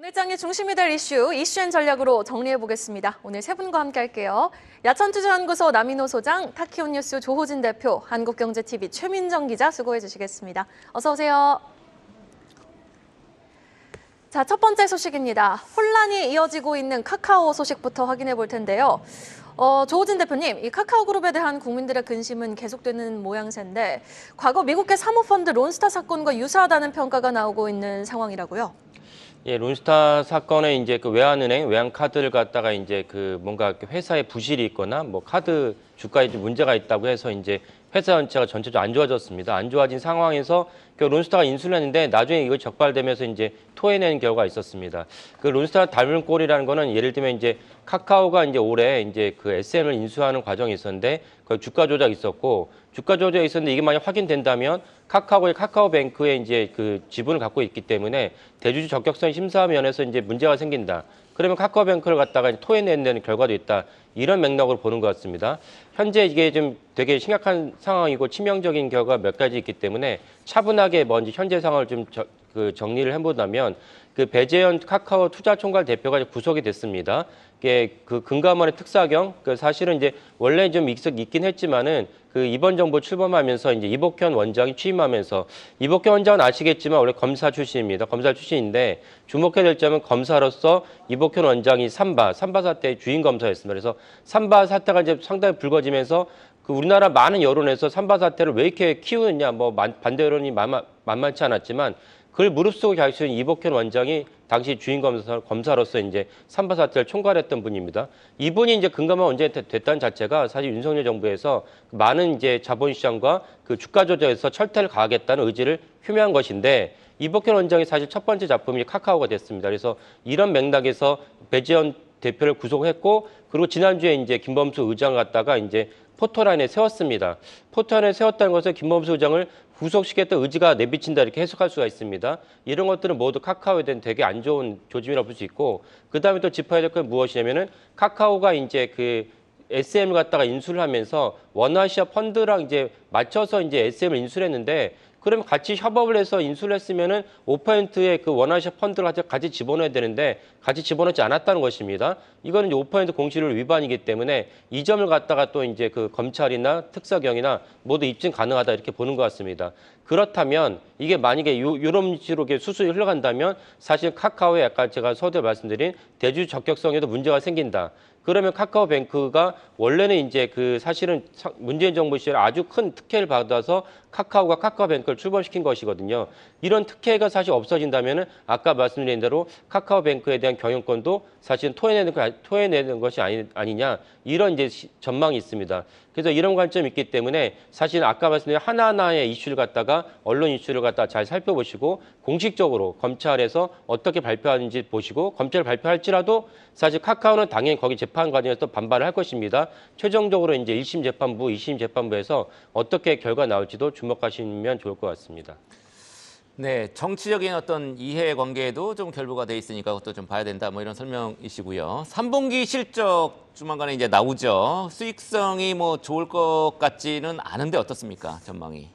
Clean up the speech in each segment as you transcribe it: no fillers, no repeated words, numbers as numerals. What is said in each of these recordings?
오늘 장의 중심이 될 이슈앤 전략으로 정리해보겠습니다. 오늘 세 분과 함께 할게요. 야천투자연구소 남인호 소장, 타키온뉴스 조호진 대표, 한국경제TV 최민정 기자 수고해 주시겠습니다. 어서 오세요. 자, 첫 번째 소식입니다. 혼란이 이어지고 있는 카카오 소식부터 확인해 볼 텐데요. 조호진 대표님, 이 카카오그룹에 대한 국민들의 근심은 계속되는 모양새인데 과거 미국계 사모펀드 론스타 사건과 유사하다는 평가가 나오고 있는 상황이라고요? 예, 론스타 사건에 이제 그 외환은행, 외환카드를 갖다가 이제 그 뭔가 회사에 부실이 있거나 뭐 카드 주가에 좀 문제가 있다고 해서 이제 회사 전체가 전체적으로 안 좋아졌습니다. 안 좋아진 상황에서 그 론스타가 인수를 했는데 나중에 이거 적발되면서 이제 토해내는 결과가 있었습니다. 그 론스타 닮은 꼴이라는 거는 예를 들면 이제 카카오가 이제 올해 이제 그 SM을 인수하는 과정이 있었는데 거기 주가 조작이 있었고 주가 조작이 있었는데 이게 만약 확인된다면 카카오의 카카오뱅크에 이제 그 지분을 갖고 있기 때문에 대주주 적격성 심사 면에서 이제 문제가 생긴다. 그러면 카카오뱅크를 갖다가 토해내는 결과도 있다. 이런 맥락으로 보는 것 같습니다. 현재 이게 좀 되게 심각한 상황이고 치명적인 결과가 몇 가지 있기 때문에 차분하게 먼저 현재 상황을 좀 정리를 해보자면 그 배재현 카카오 투자총괄 대표가 구속이 됐습니다. 이게 그 금감원의 특사경, 그 사실은 이제 원래 좀 있긴 했지만은 그 이번 정부 출범하면서 이제 이복현 원장이 취임하면서 이복현 원장은 아시겠지만 원래 검사 출신입니다. 검사 출신인데 주목해야 될 점은 검사로서 이복현 원장이 삼바 사태의 주인 검사였습니다. 그래서 삼바 사태가 이제 상당히 불거지면서 그 우리나라 많은 여론에서 삼바 사태를 왜 이렇게 키우느냐 뭐 반대 여론이 만만치 않았지만 그걸 무릅쓰고 갈 수 있는 이복현 원장이 당시 주인 검사로서 이제 삼바 사태를 총괄했던 분입니다. 이분이 이제 금감원 원장이 됐다는 자체가 사실 윤석열 정부에서 많은 이제 자본시장과 그 주가 조작에서 철퇴를 가하겠다는 의지를 표명한 것인데 이복현 원장이 사실 첫 번째 작품이 카카오가 됐습니다. 그래서 이런 맥락에서 배재현 대표를 구속했고 그리고 지난주에 이제 김범수 의장을 갖다가 이제 포토라인에 세웠습니다. 포토라인에 세웠다는 것은 김범수 의장을 구속시켰던 의지가 내비친다 이렇게 해석할 수가 있습니다. 이런 것들은 모두 카카오에 대한 되게 안 좋은 조짐이라고 볼 수 있고 그다음에 또 짚어야 될 건 무엇이냐면은 카카오가 이제 그 SM을 갖다가 인수를 하면서 원아시아 펀드랑 이제 맞춰서 이제 SM을 인수를 했는데 그러면 같이 협업을 해서 인수를 했으면은 5%의 그 원아시아 펀드를 같이 집어넣어야 되는데 같이 집어넣지 않았다는 것입니다. 이거는 이제 5% 공시를 위반이기 때문에 이 점을 갖다가 또 이제 그 검찰이나 특사경이나 모두 입증 가능하다 이렇게 보는 것 같습니다. 그렇다면 이게 만약에 이런 식으로 수술이 흘러간다면 사실 카카오에 아까 제가 서두에 말씀드린 대주주 적격성에도 문제가 생긴다. 그러면 카카오뱅크가 원래는 이제 그 사실은 문재인 정부 시절에 아주 큰 특혜를 받아서 카카오가 카카오뱅크를 출범시킨 것이거든요. 이런 특혜가 사실 없어진다면은 아까 말씀드린 대로 카카오뱅크에 대한 경영권도 사실 토해내는 것이 아니냐 이런 이제 전망이 있습니다. 그래서 이런 관점이 있기 때문에 사실 아까 말씀드린 하나하나의 이슈를 갖다가 언론 이슈를 갖다가 잘 살펴보시고 공식적으로 검찰에서 어떻게 발표하는지 보시고 검찰이 발표할지라도 사실 카카오는 당연히 거기 재판 과정에서 또 반발을 할 것입니다. 최종적으로 이제 1심 재판부, 2심 재판부에서 어떻게 결과 나올지도 주목하시면 좋을 것 같습니다. 네, 정치적인 어떤 이해관계에도 좀 결부가 돼 있으니까 그것도 좀 봐야 된다 뭐 이런 설명이시고요. 3분기 실적 조만간에 이제 나오죠. 수익성이 뭐 좋을 것 같지는 않은데 어떻습니까, 전망이?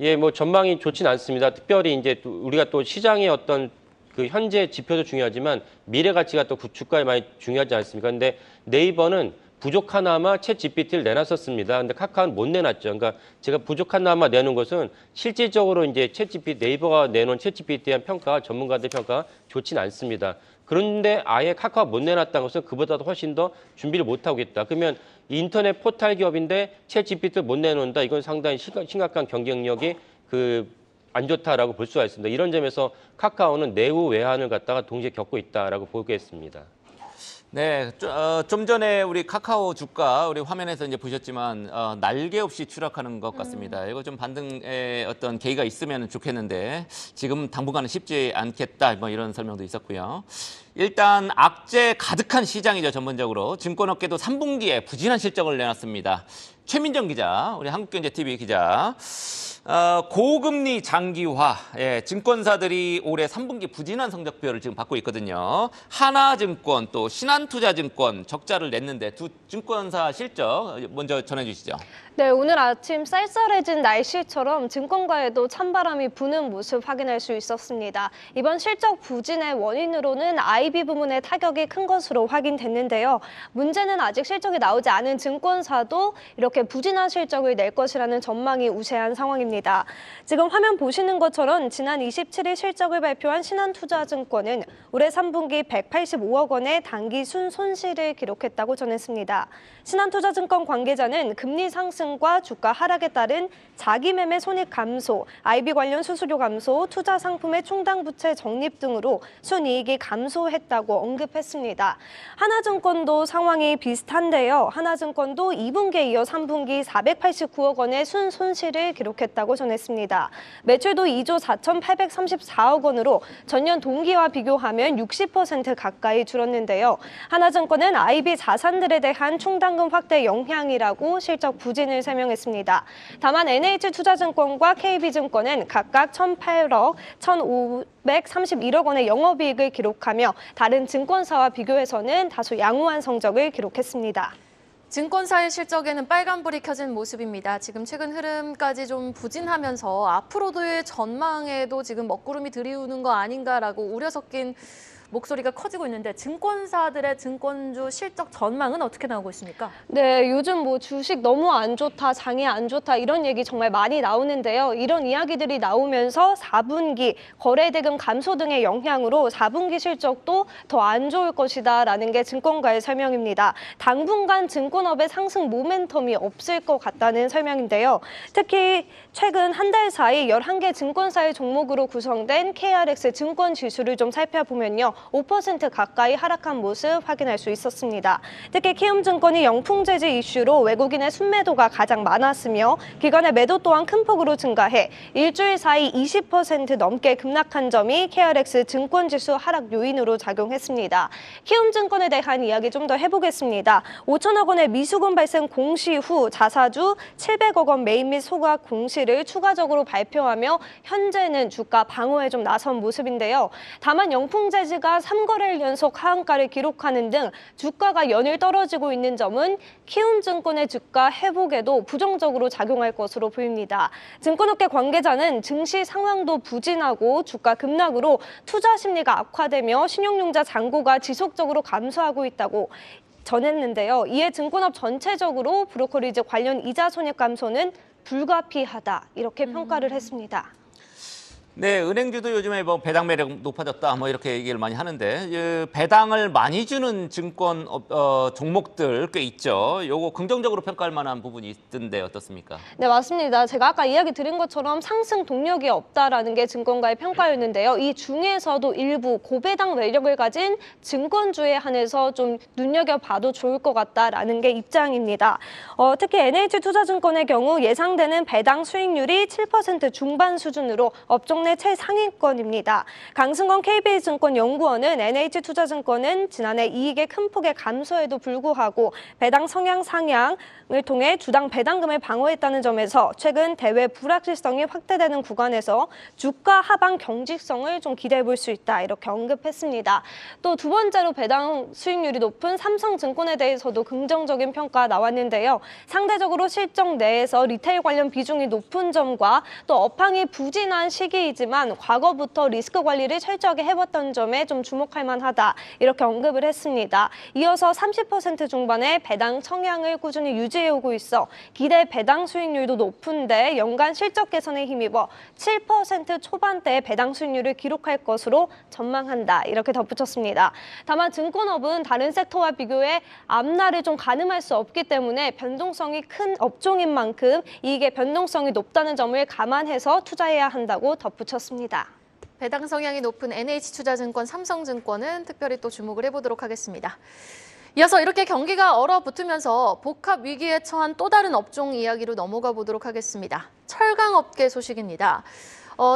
예, 뭐 전망이 좋진 않습니다. 특별히 이제 우리가 또 시장의 어떤 그 현재 지표도 중요하지만 미래 가치가 또 주가에 많이 중요하지 않습니까? 근데 네이버는 부족하나마 챗 GPT를 내놨었습니다. 근데 카카오는 못 내놨죠. 그러니까 제가 부족하나마 내는 것은 실질적으로 이제 챗 GPT, 네이버가 내놓은 챗 GPT에 대한 평가, 전문가들 평가 좋진 않습니다. 그런데 아예 카카오 못 내놨다는 것은 그보다도 훨씬 더 준비를 못 하고 있다. 그러면 인터넷 포털 기업인데 챗 GPT를 못 내놓는다. 이건 상당히 심각한 경쟁력이 안 좋다라고 볼 수가 있습니다. 이런 점에서 카카오는 내후 외환을 갖다가 동시에 겪고 있다라고 보겠습니다. 네, 좀 전에 우리 카카오 주가 우리 화면에서 이제 보셨지만 날개 없이 추락하는 것 같습니다. 이거 좀 반등의 어떤 계기가 있으면 좋겠는데 지금 당분간은 쉽지 않겠다 뭐 이런 설명도 있었고요. 일단 악재 가득한 시장이죠. 전반적으로 증권업계도 3분기에 부진한 실적을 내놨습니다. 최민정 기자, 우리 한국경제TV 기자. 고금리 장기화, 증권사들이 올해 3분기 부진한 성적표를 지금 받고 있거든요. 하나증권 또 신한투자증권 적자를 냈는데 두 증권사 실적 먼저 전해주시죠. 네, 오늘 아침 쌀쌀해진 날씨처럼 증권가에도 찬바람이 부는 모습 확인할 수 있었습니다. 이번 실적 부진의 원인으로는 IB 부문의 타격이 큰 것으로 확인됐는데요. 문제는 아직 실적이 나오지 않은 증권사도 이렇게 부진한 실적을 낼 것이라는 전망이 우세한 상황입니다. 지금 화면 보시는 것처럼 지난 27일 실적을 발표한 신한투자증권은 올해 3분기 185억 원의 단기 순손실을 기록했다고 전했습니다. 신한투자증권 관계자는 금리 상승과 주가 하락에 따른 자기매매 손익 감소, IB 관련 수수료 감소, 투자 상품의 충당 부채 적립 등으로 순이익이 감소했다고 언급했습니다. 하나증권도 상황이 비슷한데요. 하나증권도 2분기에 이어 3분기 489억 원의 순손실을 기록했다고 전했습니다. 매출도 2조 4,834억 원으로 전년 동기와 비교하면 60% 가까이 줄었는데요. 하나증권은 IB 자산들에 대한 충당금 확대 영향이라고 실적 부진을 설명했습니다. 다만 NH투자증권과 KB증권은 각각 1,800억, 1,531억 원의 영업이익을 기록하며 다른 증권사와 비교해서는 다소 양호한 성적을 기록했습니다. 증권사의 실적에는 빨간불이 켜진 모습입니다. 지금 최근 흐름까지 좀 부진하면서 앞으로도의 전망에도 지금 먹구름이 들이우는 거 아닌가라고 우려 섞인 목소리가 커지고 있는데 증권사들의 증권주 실적 전망은 어떻게 나오고 있습니까? 네, 요즘 뭐 주식 너무 안 좋다, 장이 안 좋다 이런 얘기 정말 많이 나오는데요. 이런 이야기들이 나오면서 4분기 거래대금 감소 등의 영향으로 4분기 실적도 더 안 좋을 것이다라는 게 증권가의 설명입니다. 당분간 증권업의 상승 모멘텀이 없을 것 같다는 설명인데요. 특히 최근 한 달 사이 11개 증권사의 종목으로 구성된 KRX 증권 지수를 좀 살펴보면요. 5% 가까이 하락한 모습 확인할 수 있었습니다. 특히 키움증권이 영풍재지 이슈로 외국인의 순매도가 가장 많았으며 기관의 매도 또한 큰 폭으로 증가해 일주일 사이 20% 넘게 급락한 점이 KRX 증권지수 하락 요인으로 작용했습니다. 키움증권에 대한 이야기 좀 더 해보겠습니다. 5천억 원의 미수금 발생 공시 후 자사주 700억 원 매입 및 소각 공시를 추가적으로 발표하며 현재는 주가 방어에 좀 나선 모습인데요. 다만 영풍재지가 3거래일 연속 하한가를 기록하는 등 주가가 연일 떨어지고 있는 점은 키움증권의 주가 회복에도 부정적으로 작용할 것으로 보입니다. 증권업계 관계자는 증시 상황도 부진하고 주가 급락으로 투자 심리가 악화되며 신용융자 잔고가 지속적으로 감소하고 있다고 전했는데요. 이에 증권업 전체적으로 브로커리지 관련 이자 손익 감소는 불가피하다 이렇게 평가를 했습니다. 네, 은행주도 요즘에 뭐 배당 매력 높아졌다 뭐 이렇게 얘기를 많이 하는데 배당을 많이 주는 증권 종목들 꽤 있죠. 요거 긍정적으로 평가할 만한 부분이 있던데 어떻습니까? 네, 맞습니다. 제가 아까 이야기 드린 것처럼 상승 동력이 없다라는 게 증권가의 평가였는데요. 이 중에서도 일부 고배당 매력을 가진 증권주에 한해서 좀 눈여겨봐도 좋을 것 같다라는 게 입장입니다. 특히 NH투자증권의 경우 예상되는 배당 수익률이 7% 중반 수준으로 업종 내 최상위권입니다. 강승건 KB증권 연구원은 NH투자증권은 지난해 이익의 큰 폭의 감소에도 불구하고 배당 성향 상향을 통해 주당 배당금을 방어했다는 점에서 최근 대외 불확실성이 확대되는 구간에서 주가 하방 경직성을 좀 기대해 볼 수 있다 이렇게 언급했습니다. 또 두 번째로 배당 수익률이 높은 삼성증권에 대해서도 긍정적인 평가 나왔는데요. 상대적으로 실적 내에서 리테일 관련 비중이 높은 점과 또 업황이 부진한 시기 이지만 과거부터 리스크 관리를 철저하게 해왔던 점에 좀 주목할 만하다 이렇게 언급을 했습니다. 이어서 30% 중반의 배당 성향을 꾸준히 유지해오고 있어 기대 배당 수익률도 높은데 연간 실적 개선에 힘입어 7% 초반대의 배당 수익률을 기록할 것으로 전망한다 이렇게 덧붙였습니다. 다만 증권업은 다른 섹터와 비교해 앞날을 좀 가늠할 수 없기 때문에 변동성이 큰 업종인 만큼 이익의 변동성이 높다는 점을 감안해서 투자해야 한다고 덧붙였습니다. 배당 성향이 높은 NH투자증권, 삼성증권은 특별히 또 주목을 해보도록 하겠습니다. 이어서 이렇게 경기가 얼어붙으면서 복합 위기에 처한 또 다른 업종 이야기로 넘어가 보도록 하겠습니다. 철강업계 소식입니다.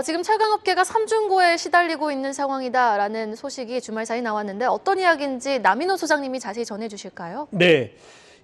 지금 철강업계가 삼중고에 시달리고 있는 상황이다라는 소식이 주말 사이 나왔는데 어떤 이야기인지 남인호 소장님이 자세히 전해주실까요? 네.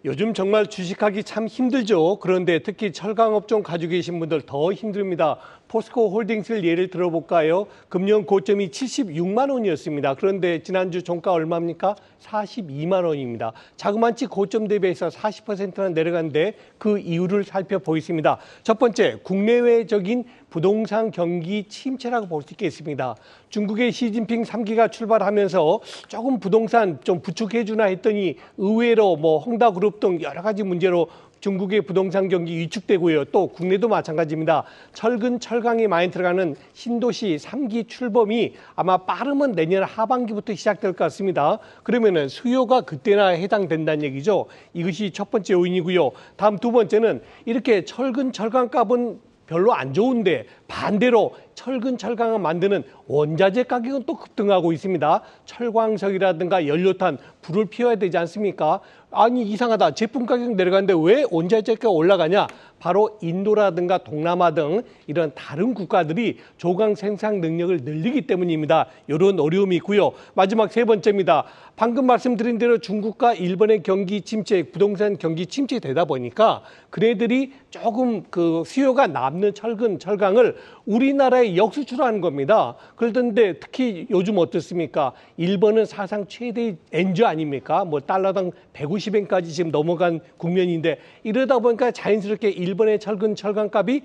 요즘 정말 주식하기 참 힘들죠. 그런데 특히 철강업종 가지고 계신 분들 더 힘듭니다. 포스코 홀딩스를 예를 들어볼까요? 금년 고점이 76만 원이었습니다. 그런데 지난주 종가 얼마입니까? 42만 원입니다. 자그마치 고점 대비해서 40%나 내려갔는데 그 이유를 살펴보겠습니다. 첫 번째, 국내외적인 부동산 경기 침체라고 볼 수 있겠습니다. 중국의 시진핑 3기가 출발하면서 조금 부동산 좀 부축해주나 했더니 의외로 홍다그룹 등 여러 가지 문제로 중국의 부동산 경기 위축되고요. 또 국내도 마찬가지입니다. 철근, 철강이 많이 들어가는 신도시 3기 출범이 아마 빠르면 내년 하반기부터 시작될 것 같습니다. 그러면은 수요가 그때나 해당된다는 얘기죠. 이것이 첫 번째 요인이고요. 다음 두 번째는 이렇게 철근, 철강 값은 별로 안 좋은데 반대로 철근, 철강을 만드는 원자재 가격은 또 급등하고 있습니다. 철광석이라든가 연료탄, 불을 피워야 되지 않습니까? 아니 이상하다. 제품 가격 내려가는데 왜 원자재가 올라가냐? 바로 인도라든가 동남아 등 이런 다른 국가들이 조강 생산 능력을 늘리기 때문입니다. 이런 어려움이 있고요. 마지막 세 번째입니다. 방금 말씀드린 대로 중국과 일본의 경기 침체, 부동산 경기 침체되다 보니까 그네들이 조금 그 수요가 남는 철근, 철강을 우리나라에 역수출하는 겁니다. 그런데 특히 요즘 어떻습니까? 일본은 사상 최대의 엔저 아닙니까? 달러당 150엔까지 지금 넘어간 국면인데 이러다 보니까 자연스럽게 일본의 철근, 철강값이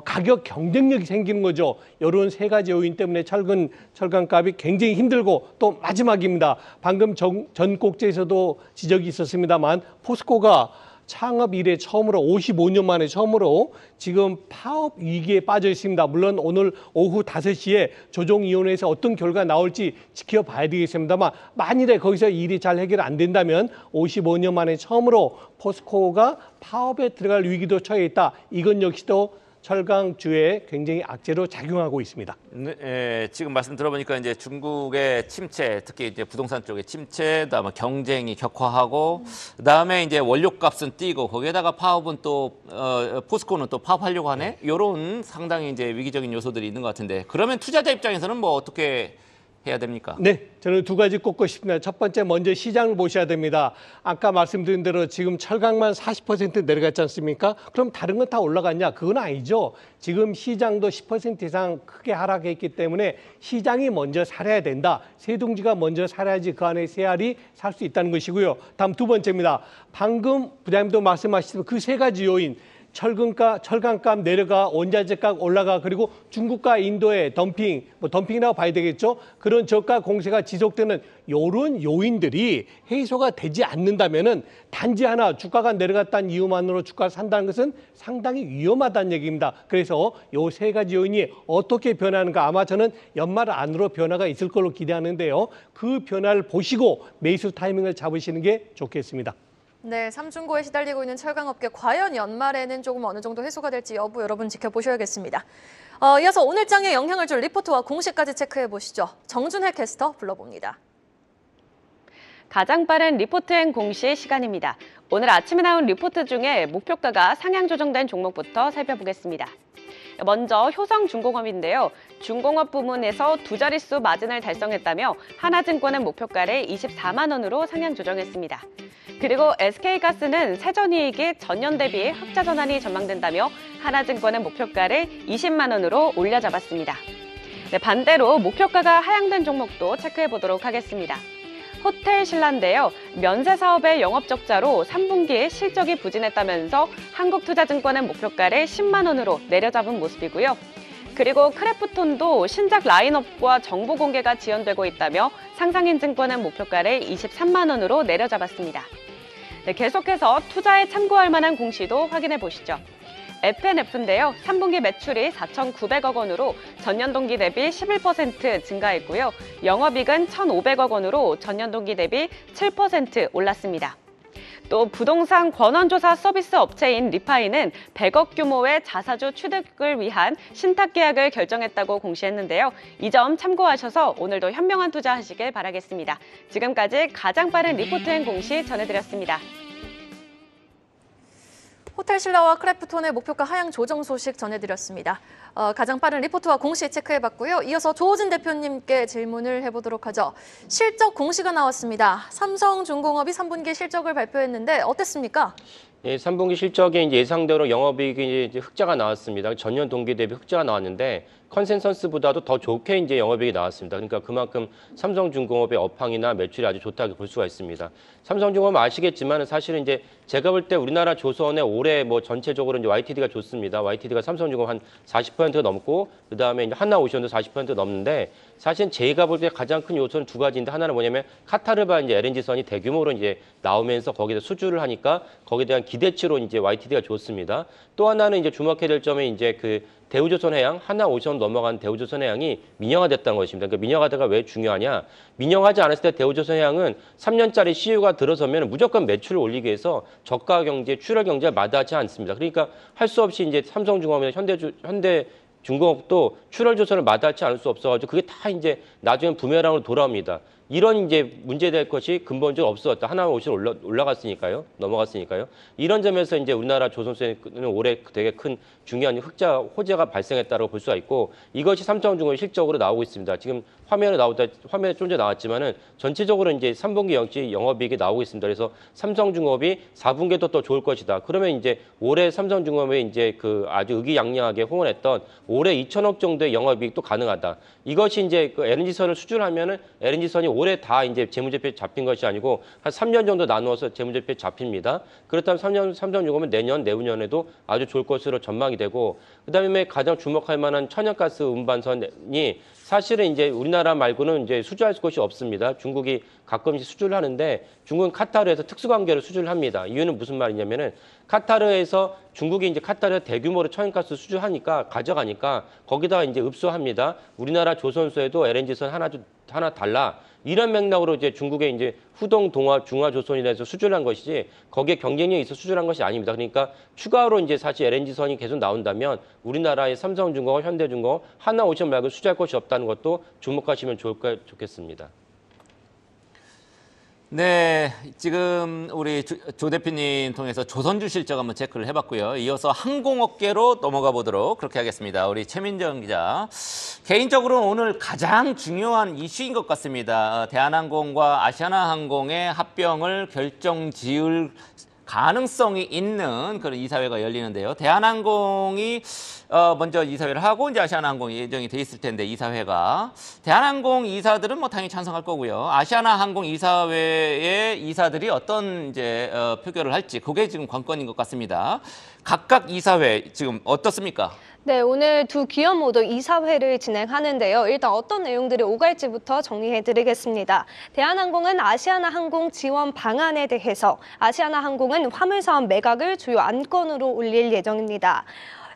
가격 경쟁력이 생기는 거죠. 이런 세 가지 요인 때문에 철근, 철강값이 굉장히 힘들고 또 마지막입니다. 방금 전국제에서도 지적이 있었습니다만 포스코가 창업 이래 처음으로 55년 만에 처음으로 지금 파업 위기에 빠져 있습니다. 물론 오늘 오후 5시에 조정위원회에서 어떤 결과 나올지 지켜봐야 되겠습니다만 만일에 거기서 일이 잘 해결 안 된다면 55년 만에 처음으로 포스코가 파업에 들어갈 위기도 처해 있다. 이건 역시도 철강주에 굉장히 악재로 작용하고 있습니다. 네, 지금 말씀 들어보니까 이제 중국의 침체, 특히 이제 부동산 쪽의 침체, 그다음에 경쟁이 격화하고, 그다음에 이제 원료값은 뛰고 거기에다가 파업은 또 포스코는 또 파업하려고 하네. 이런 상당히 이제 위기적인 요소들이 있는 것 같은데 그러면 투자자 입장에서는 어떻게 해야 됩니까? 네, 저는 두 가지 꼽고 싶습니다. 첫 번째 먼저 시장을 보셔야 됩니다. 아까 말씀드린 대로 지금 철강만 40% 내려갔지 않습니까? 그럼 다른 건 다 올라갔냐? 그건 아니죠. 지금 시장도 10% 이상 크게 하락했기 때문에 시장이 먼저 살아야 된다. 세둥지가 먼저 살아야지 그 안에 새알이 살 수 있다는 것이고요. 다음 두 번째입니다. 방금 부장님도 말씀하신 그 세 가지 요인. 철강값 내려가, 원자재값 올라가, 그리고 중국과 인도의 덤핑이라고 봐야 되겠죠. 그런 저가 공세가 지속되는 이런 요인들이 해소가 되지 않는다면은 단지 하나 주가가 내려갔다는 이유만으로 주가를 산다는 것은 상당히 위험하다는 얘기입니다. 그래서 이 세 가지 요인이 어떻게 변하는가 아마 저는 연말 안으로 변화가 있을 걸로 기대하는데요. 그 변화를 보시고 매수 타이밍을 잡으시는 게 좋겠습니다. 네, 삼중고에 시달리고 있는 철강업계 과연 연말에는 조금 어느 정도 해소가 될지 여부 여러분 지켜보셔야겠습니다. 이어서 오늘 장에 영향을 줄 리포트와 공시까지 체크해 보시죠. 정준혜 캐스터 불러봅니다. 가장 빠른 리포트 앤 공시 시간입니다. 오늘 아침에 나온 리포트 중에 목표가가 상향 조정된 종목부터 살펴보겠습니다. 먼저 효성중공업인데요. 중공업 부문에서 두 자릿수 마진을 달성했다며 하나증권은 목표가를 24만 원으로 상향 조정했습니다. 그리고 SK가스는 세전이익이 전년 대비 흑자 전환이 전망된다며 하나증권은 목표가를 20만 원으로 올려 잡았습니다. 네, 반대로 목표가가 하향된 종목도 체크해 보도록 하겠습니다. 호텔신라인데요. 면세 사업의 영업 적자로 3분기에 실적이 부진했다면서 한국투자증권은 목표가를 10만 원으로 내려잡은 모습이고요. 그리고 크래프톤도 신작 라인업과 정보 공개가 지연되고 있다며 상상인증권은 목표가를 23만 원으로 내려잡았습니다. 네, 계속해서 투자에 참고할 만한 공시도 확인해 보시죠. F&F인데요. 3분기 매출이 4,900억 원으로 전년 동기 대비 11% 증가했고요. 영업이익은 1,500억 원으로 전년 동기 대비 7% 올랐습니다. 또 부동산 권원조사 서비스 업체인 리파이는 100억 규모의 자사주 취득을 위한 신탁 계약을 결정했다고 공시했는데요. 이 점 참고하셔서 오늘도 현명한 투자하시길 바라겠습니다. 지금까지 가장 빠른 리포트 앤 공시 전해드렸습니다. 호텔 신라와 크래프톤의 목표가 하향 조정 소식 전해드렸습니다. 가장 빠른 리포트와 공시 체크해봤고요. 이어서 조호진 대표님께 질문을 해보도록 하죠. 실적 공시가 나왔습니다. 삼성중공업이 3분기 실적을 발표했는데 어땠습니까? 예, 3분기 실적에 이제 예상대로 영업이익이 이제 흑자가 나왔습니다. 전년 동기 대비 흑자가 나왔는데 컨센서스보다도 더 좋게 이제 영업이익이 나왔습니다. 그러니까 그만큼 삼성중공업의 업황이나 매출이 아주 좋다고 볼 수가 있습니다. 삼성중공업 아시겠지만 사실은 이제 제가 볼 때 우리나라 조선의 올해 뭐 전체적으로 이제 YTD가 좋습니다. YTD가 삼성중공업 한 40%가 넘고 그다음에 이제 하나오션도 40% 넘는데 사실 제가 볼 때 가장 큰 요소는 두 가지인데 하나는 뭐냐면 카타르바 이제 LNG선이 대규모로 이제 나오면서 거기다 수주를 하니까 거기에 대한 기대치로 이제 YTD가 좋습니다. 또 하나는 이제 주목해야 될 점이 이제 그 대우조선해양, 하나오션 넘어간 대우조선해양이 민영화됐다는 것입니다. 그러니까 민영화가 왜 중요하냐? 민영화하지 않았을 때 대우조선해양은 3년짜리 CU가 들어서면 무조건 매출을 올리기 위해서 저가 경제, 출혈 경제를 마다하지 않습니다. 그러니까 할 수 없이 이제 삼성중공업이나 현대중공업도 출혈 조선을 마다하지 않을 수 없어가지고 그게 다 이제 나중에 부메랑으로 돌아옵니다. 이런 이제 문제될 것이 근본적으로 없어졌다. 하나오션 올라갔으니까요. 넘어갔으니까요. 이런 점에서 이제 우리나라 조선소에는 올해 되게 큰 중요한 흑자, 호재가 발생했다고 볼 수가 있고 이것이 삼성중공업 실적으로 나오고 있습니다. 지금 화면에 좀 전에 나왔지만은 전체적으로 이제 3분기 영업이익이 나오고 있습니다. 그래서 삼성중공업이 4분기도 더 좋을 것이다. 그러면 이제 올해 삼성중공업이 이제 그 아주 의기양양하게 호언했던 올해 2천억 정도의 영업이익도 가능하다. 이것이 이제 그 LNG선을 수주하면은 LNG선이 올해 다 이제 재무제표에 잡힌 것이 아니고 한 3년 정도 나누어서 재무제표에 잡힙니다. 그렇다면 삼성중공업은 내년, 내후년에도 아주 좋을 것으로 전망이 되고 그다음에 가장 주목할 만한 천연가스 운반선이 사실은 이제 우리나라 말고는 이제 수주할 곳이 없습니다. 중국이 가끔씩 수주를 하는데 중국은 카타르에서 특수관계로 수주를 합니다. 이유는 무슨 말이냐면은 카타르에서 중국이 이제 카타르에 대규모로 천연가스 수주하니까 가져가니까 거기다가 이제 읍소합니다. 우리나라 조선소에도 LNG선 하나 달라. 이런 맥락으로 이제 중국의 이제 후동, 동화, 중화 조선이라 해서 수주를 한 것이지 거기에 경쟁력이 있어 수주를 한 것이 아닙니다. 그러니까 추가로 이제 사실 LNG선이 계속 나온다면 우리나라의 삼성중공업, 현대중공업, 하나오션 말고 수주할 것이 없다는 것도 주목하시면 좋겠습니다. 네, 지금 우리 조 대표님 통해서 조선주 실적 한번 체크를 해봤고요. 이어서 항공업계로 넘어가 보도록 그렇게 하겠습니다. 우리 최민정 기자. 개인적으로 오늘 가장 중요한 이슈인 것 같습니다. 대한항공과 아시아나항공의 합병을 결정지을 가능성이 있는 그런 이사회가 열리는데요. 대한항공이 먼저 이사회를 하고 이제 아시아나항공이 예정이 돼 있을 텐데 이사회가 대한항공 이사들은 뭐 당연히 찬성할 거고요. 아시아나항공 이사회의 이사들이 어떤 이제 표결을 할지 그게 지금 관건인 것 같습니다. 각각 이사회 지금 어떻습니까? 네, 오늘 두 기업 모두 이사회를 진행하는데요. 일단 어떤 내용들이 오갈지부터 정리해드리겠습니다. 대한항공은 아시아나항공 지원 방안에 대해서 아시아나항공은 화물사업 매각을 주요 안건으로 올릴 예정입니다.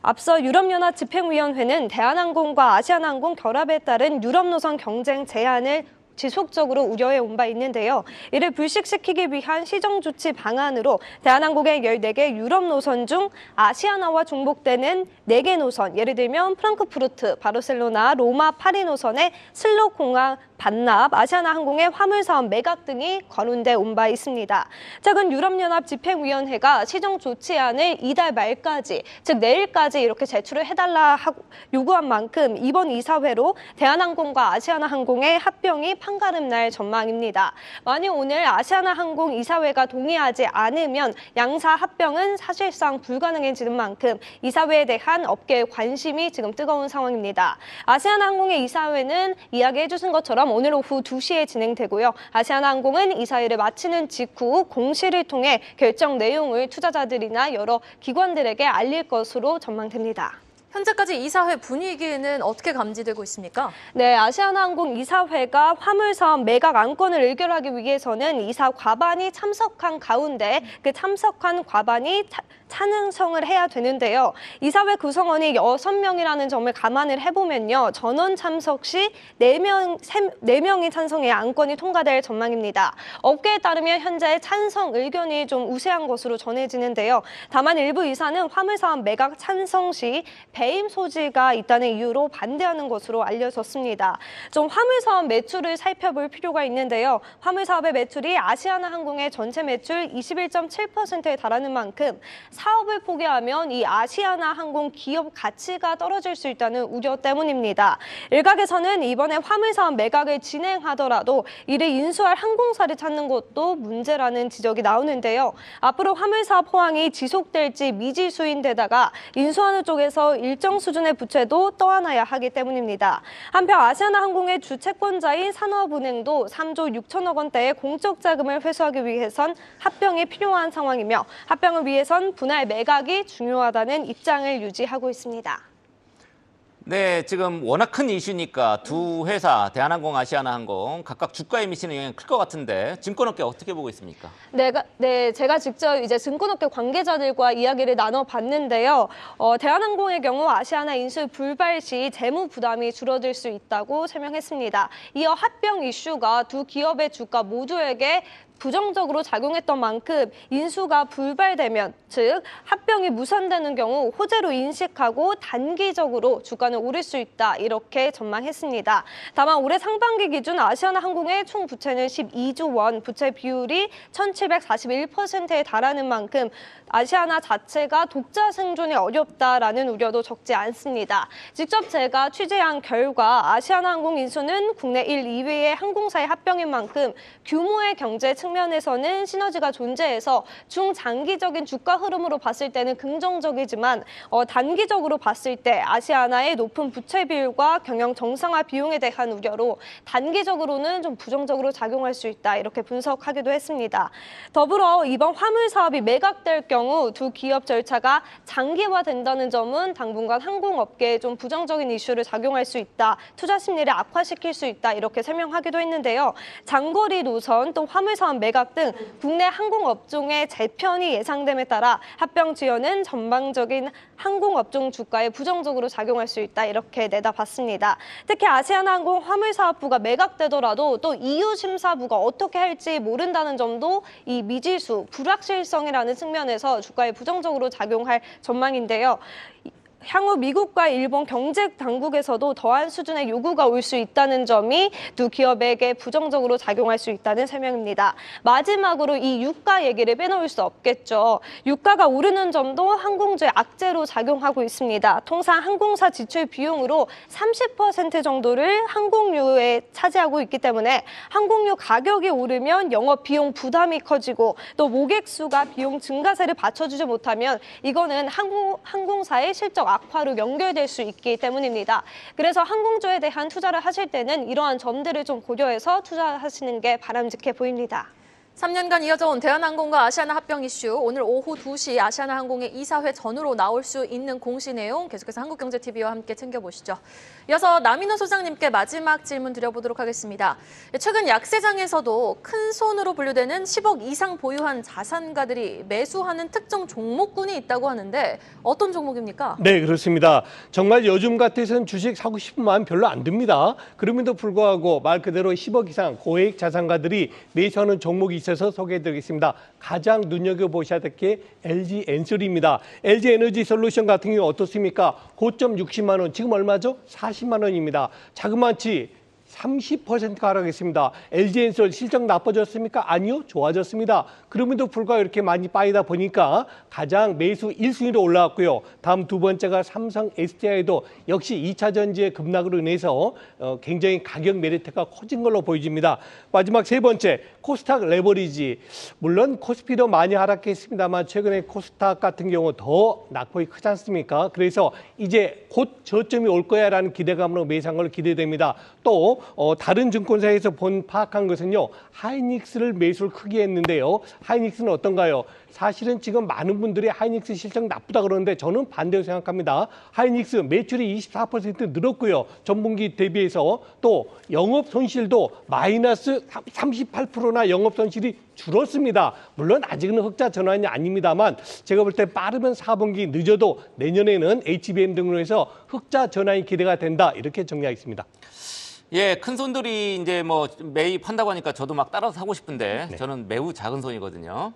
앞서 유럽연합 집행위원회는 대한항공과 아시아나항공 결합에 따른 유럽 노선 경쟁 제한을 지속적으로 우려해 온 바 있는데요. 이를 불식시키기 위한 시정조치 방안으로 대한항공의 14개 유럽 노선 중 아시아나와 중복되는 4개 노선, 예를 들면 프랑크푸르트, 바르셀로나, 로마, 파리 노선의 슬롯공항 반납, 아시아나항공의 화물사업 매각 등이 거론돼 온 바 있습니다. 최근 유럽연합 집행위원회가 시정조치안을 이달 말까지, 즉 내일까지 이렇게 제출을 해달라 하고 요구한 만큼 이번 이사회로 대한항공과 아시아나항공의 합병이 판가름 날 전망입니다. 만약 오늘 아시아나항공 이사회가 동의하지 않으면 양사 합병은 사실상 불가능해지는 만큼 이사회에 대한 업계의 관심이 지금 뜨거운 상황입니다. 아시아나항공의 이사회는 이야기해 주신 것처럼 오늘 오후 2시에 진행되고요. 아시아나항공은 이사회를 마치는 직후 공시를 통해 결정 내용을 투자자들이나 여러 기관들에게 알릴 것으로 전망됩니다. 현재까지 이사회 분위기는 어떻게 감지되고 있습니까? 네, 아시아나항공 이사회가 화물사업 매각 안건을 의결하기 위해서는 이사 과반이 참석한 가운데 그 참석한 과반이 찬성을 해야 되는데요. 이사회 구성원이 6명이라는 점을 감안을 해보면요. 전원 참석 시 4명이 찬성해 안건이 통과될 전망입니다. 업계에 따르면 현재 찬성 의견이 좀 우세한 것으로 전해지는데요. 다만 일부 이사는 화물사업 매각 찬성 시 배임 소지가 있다는 이유로 반대하는 것으로 알려졌습니다. 좀 화물 사업 매출을 살펴볼 필요가 있는데요. 화물 사업의 매출이 아시아나항공의 전체 매출 21.7%에 달하는 만큼 사업을 포기하면 이 아시아나항공 기업 가치가 떨어질 수 있다는 우려 때문입니다. 일각에서는 이번에 화물 사업 매각을 진행하더라도 이를 인수할 항공사를 찾는 것도 문제라는 지적이 나오는데요. 앞으로 화물 사업 호황이 지속될지 미지수인 데다가 인수하는 쪽에서 일정 수준의 부채도 떠안아야 하기 때문입니다. 한편 아시아나항공의 주채권자인 산업은행도 3조 6천억 원대의 공적 자금을 회수하기 위해선 합병이 필요한 상황이며 합병을 위해선 분할 매각이 중요하다는 입장을 유지하고 있습니다. 네, 지금 워낙 큰 이슈니까 두 회사, 대한항공, 아시아나항공 각각 주가에 미치는 영향이 클 것 같은데 증권업계 어떻게 보고 있습니까? 제가 직접 이제 증권업계 관계자들과 이야기를 나눠봤는데요. 대한항공의 경우 아시아나 인수 불발 시 재무 부담이 줄어들 수 있다고 설명했습니다. 이어 합병 이슈가 두 기업의 주가 모두에게 부정적으로 작용했던 만큼 인수가 불발되면, 즉 합병이 무산되는 경우 호재로 인식하고 단기적으로 주가는 오를 수 있다, 이렇게 전망했습니다. 다만 올해 상반기 기준 아시아나항공의 총 부채는 12조 원, 부채 비율이 1741%에 달하는 만큼 아시아나 자체가 독자 생존이 어렵다라는 우려도 적지 않습니다. 직접 제가 취재한 결과 아시아나항공 인수는 국내 1, 2위의 항공사의 합병인 만큼 규모의 경제 측면에서는 시너지가 존재해서 중장기적인 주가 흐름으로 봤을 때는 긍정적이지만 단기적으로 봤을 때 아시아나의 높은 부채 비율과 경영 정상화 비용에 대한 우려로 단기적으로는 좀 부정적으로 작용할 수 있다, 이렇게 분석하기도 했습니다. 더불어 이번 화물 사업이 매각될 경우 두 기업 절차가 장기화된다는 점은 당분간 항공업계에 좀 부정적인 이슈를 작용할 수 있다, 투자 심리를 악화시킬 수 있다, 이렇게 설명하기도 했는데요. 장거리 노선 또 화물 사업 매각 등 국내 항공업종의 재편이 예상됨에 따라 합병 지연은 전반적인 항공업종 주가에 부정적으로 작용할 수 있다, 이렇게 내다봤습니다. 특히 아시아나항공 화물사업부가 매각되더라도 또 EU 심사부가 어떻게 할지 모른다는 점도 이 미지수, 불확실성이라는 측면에서 주가에 부정적으로 작용할 전망인데요. 향후 미국과 일본 경제 당국에서도 더한 수준의 요구가 올 수 있다는 점이 두 기업에게 부정적으로 작용할 수 있다는 설명입니다. 마지막으로 이 유가 얘기를 빼놓을 수 없겠죠. 유가가 오르는 점도 항공주의 악재로 작용하고 있습니다. 통상 항공사 지출 비용으로 30% 정도를 항공료에 차지하고 있기 때문에 항공료 가격이 오르면 영업 비용 부담이 커지고 또 모객 수가 비용 증가세를 받쳐주지 못하면 이거는 항공사의 실적 악화로 연결될 수 있기 때문입니다. 그래서 항공주에 대한 투자를 하실 때는 이러한 점들을 좀 고려해서 투자하시는 게 바람직해 보입니다. 3년간 이어져온 대한항공과 아시아나 합병 이슈, 오늘 오후 2시 아시아나항공의 이사회 전후로 나올 수 있는 공시 내용 계속해서 한국경제TV와 함께 챙겨보시죠. 이어서 남인호 소장님께 마지막 질문 드려보도록 하겠습니다. 최근 약세장에서도 큰 손으로 분류되는 10억 이상 보유한 자산가들이 매수하는 특정 종목군이 있다고 하는데 어떤 종목입니까? 네, 그렇습니다. 정말 요즘 같아서는 주식 사고 싶은 마음 별로 안 듭니다. 그럼에도 불구하고 말 그대로 10억 이상 고액 자산가들이 매수하는 종목이 있어서 소개해드리겠습니다. 가장 눈여겨보셔야 될 게 LG엔솔입니다. LG에너지솔루션 같은 경우 어떻습니까? 고점 60만 원, 지금 얼마죠? 40만 원입니다. 자그마치 30% 하락했습니다. LG엔솔 실적 나빠졌습니까? 아니요, 좋아졌습니다. 그럼에도 불구하고 이렇게 많이 빠지다 보니까 가장 매수 1순위로 올라왔고요. 다음 두 번째가 삼성 SDI도 역시 2차 전지의 급락으로 인해서 굉장히 가격 메리트가 커진 걸로 보여집니다. 마지막 세 번째, 코스닥 레버리지. 물론 코스피도 많이 하락했습니다만 최근에 코스닥 같은 경우 더 낙폭이 크지 않습니까? 그래서 이제 곧 저점이 올 거야라는 기대감으로 매수한 걸로 기대됩니다. 또 다른 증권사에서 파악한 것은요, 하이닉스를 매수를 크게 했는데요. 하이닉스는 어떤가요? 사실은 지금 많은 분들이 하이닉스 실적 나쁘다 그러는데 저는 반대로 생각합니다. 하이닉스 매출이 24% 늘었고요. 전분기 대비해서 또 영업 손실도 마이너스 38%나 영업 손실이 줄었습니다. 물론 아직은 흑자 전환이 아닙니다만 제가 볼 때 빠르면 4분기, 늦어도 내년에는 HBM 등으로 해서 흑자 전환이 기대가 된다, 이렇게 정리하겠습니다. 예, 큰 손들이 이제 뭐 매입한다고 하니까 저도 막 따라서 사고 싶은데 저는 매우 작은 손이거든요.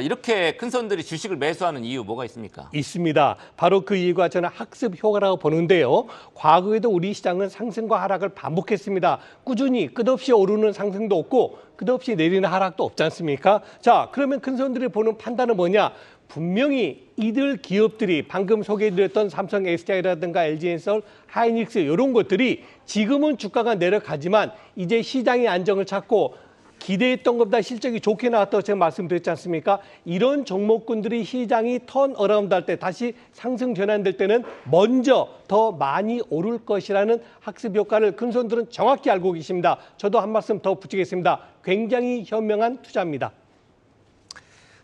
이렇게 큰 손들이 주식을 매수하는 이유 뭐가 있습니까? 있습니다. 바로 그 이유가 저는 학습 효과라고 보는데요. 과거에도 우리 시장은 상승과 하락을 반복했습니다. 꾸준히 끝없이 오르는 상승도 없고 끝없이 내리는 하락도 없지 않습니까? 자, 그러면 큰 손들이 보는 판단은 뭐냐? 분명히 이들 기업들이 방금 소개해드렸던 삼성 SDI라든가 LG엔솔, 하이닉스 이런 것들이 지금은 주가가 내려가지만 이제 시장의 안정을 찾고 기대했던 것보다 실적이 좋게 나왔다고 제가 말씀드렸지 않습니까? 이런 종목군들이 시장이 턴어라운드 할 때 다시 상승 전환될 때는 먼저 더 많이 오를 것이라는 학습 효과를 큰 손들은 정확히 알고 계십니다. 저도 한 말씀 더 붙이겠습니다. 굉장히 현명한 투자입니다.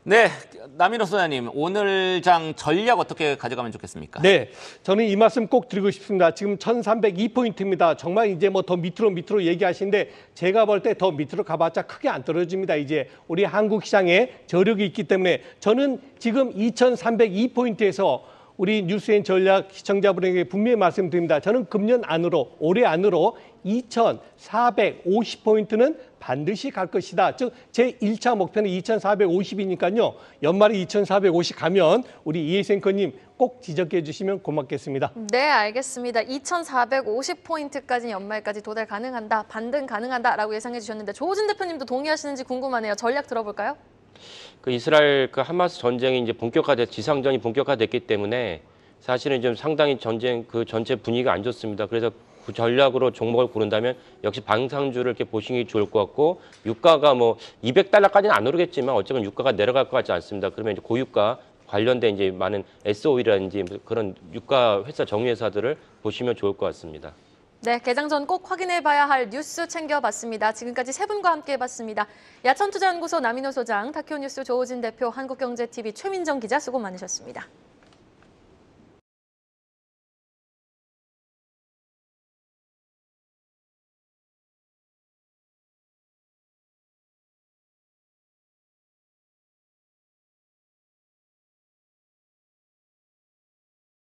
네, 남인호 소장님, 오늘 장 전략 어떻게 가져가면 좋겠습니까? 네, 저는 이 말씀 꼭 드리고 싶습니다. 지금 1302포인트입니다. 정말 이제 뭐 더 밑으로 얘기하시는데 제가 볼 때 더 밑으로 가봤자 크게 안 떨어집니다. 이제 우리 한국 시장에 저력이 있기 때문에 저는 지금 2302포인트에서 우리 뉴스엔 전략 시청자분에게 분명히 말씀드립니다. 저는 금년 안으로, 올해 안으로 2450포인트는 반드시 갈 것이다. 즉, 제 1차 목표는 2450이니까요. 연말에 2450 가면 우리 이혜수 앵커님 꼭 지적해 주시면 고맙겠습니다. 네, 알겠습니다. 2450포인트까지 연말까지 도달 가능한다, 반등 가능한다라고 예상해 주셨는데 조호진 대표님도 동의하시는지 궁금하네요. 전략 들어볼까요? 그 이스라엘 그 하마스 전쟁이 이제 지상전이 본격화됐기 때문에 사실은 좀 상당히 전쟁 그 전체 분위기가 안 좋습니다. 그래서 그 전략으로 종목을 고른다면 역시 방산주를 이렇게 보시는 게 좋을 것 같고 유가가 뭐 200달러까지는 안 오르겠지만 어쨌든 유가가 내려갈 것 같지 않습니다. 그러면 이제 고유가 관련된 이제 많은 S-오일이라든지 그런 유가 회사 정유회사들을 보시면 좋을 것 같습니다. 네, 개장 전 꼭 확인해봐야 할 뉴스 챙겨봤습니다. 지금까지 세 분과 함께해봤습니다. 야천투자연구소 남인호 소장, 다큐뉴스 조호진 대표, 한국경제TV 최민정 기자 수고 많으셨습니다.